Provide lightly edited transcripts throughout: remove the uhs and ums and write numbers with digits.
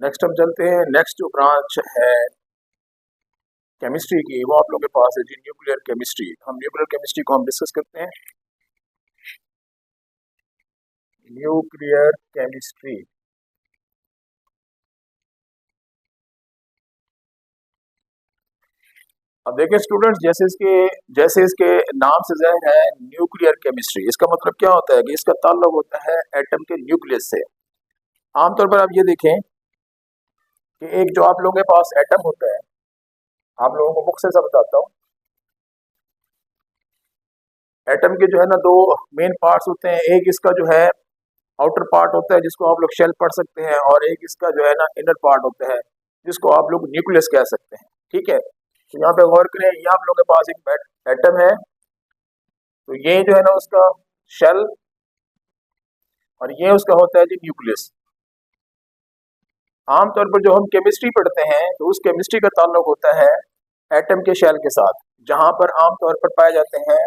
Next हम चलते हैं। नेक्स्ट जो ब्रांच है केमिस्ट्री की वो आप लोगों के पास है जी, न्यूक्लियर केमिस्ट्री। हम न्यूक्लियर केमिस्ट्री को हम डिस्कस करते हैं। न्यूक्लियर केमिस्ट्री अब देखिए स्टूडेंट्स, जैसे इसके नाम से ज़ाहिर है न्यूक्लियर केमिस्ट्री, इसका मतलब क्या होता है कि इसका ताल्लुक होता है एटम के न्यूक्लियस से। आमतौर पर आप ये देखें कि एक जो आप लोगों के पास एटम होता है, आप लोगों को मुख्तसर सा बताता हूँ। एटम के जो है ना दो मेन पार्ट्स होते हैं। एक इसका जो है आउटर पार्ट होता है जिसको आप लोग शेल पढ़ सकते हैं, और एक इसका जो है ना इनर पार्ट होता है जिसको आप लोग न्यूक्लियस कह सकते हैं। ठीक है, तो यहाँ पे गौर करें, ये आप लोगों के पास एक एटम है, तो ये जो है ना उसका शेल, और ये उसका होता है जी न्यूक्लियस। आमतौर पर जो हम केमिस्ट्री पढ़ते हैं तो उस केमिस्ट्री का ताल्लुक होता है एटम के शेल के साथ, जहां पर आमतौर पर पाए जाते हैं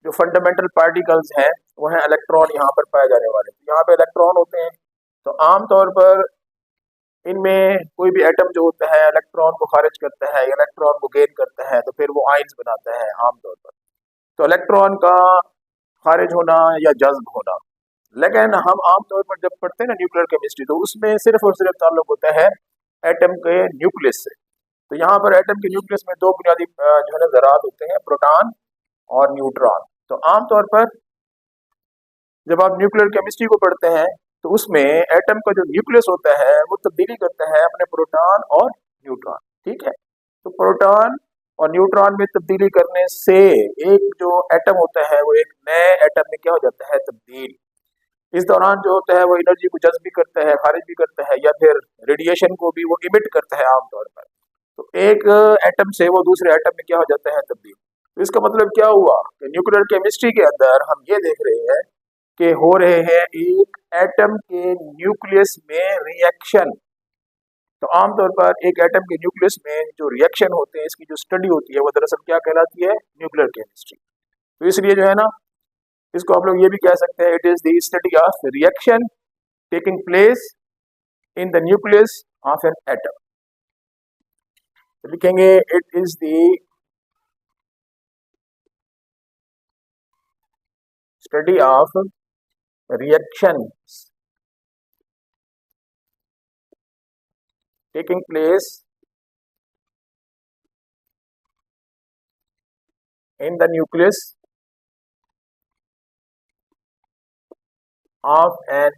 जो फंडामेंटल पार्टिकल्स हैं, वो हैं इलेक्ट्रॉन यहाँ पर पाए जाने वाले। तो यहाँ पे इलेक्ट्रॉन होते हैं, तो आमतौर पर इनमें कोई भी एटम जो होता है इलेक्ट्रॉन को खारिज करता है, इलेक्ट्रॉन को गेन करता है, तो फिर वो आयंस बनाता है आमतौर पर। तो इलेक्ट्रॉन का खारिज होना या जज्ब होना। लेकिन हम आमतौर पर जब पढ़ते हैं ना न्यूक्लियर केमिस्ट्री, तो उसमें सिर्फ और सिर्फ ताल्लुक होता है एटम के न्यूक्लियस से। तो यहाँ पर एटम के न्यूक्लियस में दो बुनियादी जो है ना ज़रात होते हैं, प्रोटॉन और न्यूट्रॉन। तो आमतौर पर जब आप न्यूक्लियर केमिस्ट्री को पढ़ते हैं तो उसमें एटम का जो न्यूक्लियस होता है वो तब्दीली करता है अपने प्रोटॉन और न्यूट्रॉन। ठीक है, तो प्रोटॉन और न्यूट्रॉन में तब्दीली करने से एक जो एटम होता है वो एक नए एटम में क्या हो जाता है, तब्दील। इस दौरान जो होता है वो एनर्जी को जज्ब भी करता है, खारिज भी करता है, या फिर रेडिएशन को भी वो इमिट करता है आमतौर पर। तो एक एटम से वो दूसरे एटम में क्या हो जाता है, तब्दील। तो इसका मतलब क्या हुआ कि न्यूक्लियर केमिस्ट्री के अंदर हम ये देख रहे हैं कि हो रहे हैं एक एटम के न्यूक्लियस में रिएक्शन। तो आमतौर पर एक एटम के न्यूक्लियस में जो रिएक्शन होते हैं, इसकी जो स्टडी होती है वो दरअसल क्या कहलाती है, न्यूक्लियर केमिस्ट्री। तो इसलिए जो है ना, इसको आप लोग ये भी कह सकते हैं, it is the study of reaction taking place in the nucleus of an atom. लिखेंगे it is the study of reactions taking place in the nucleus of an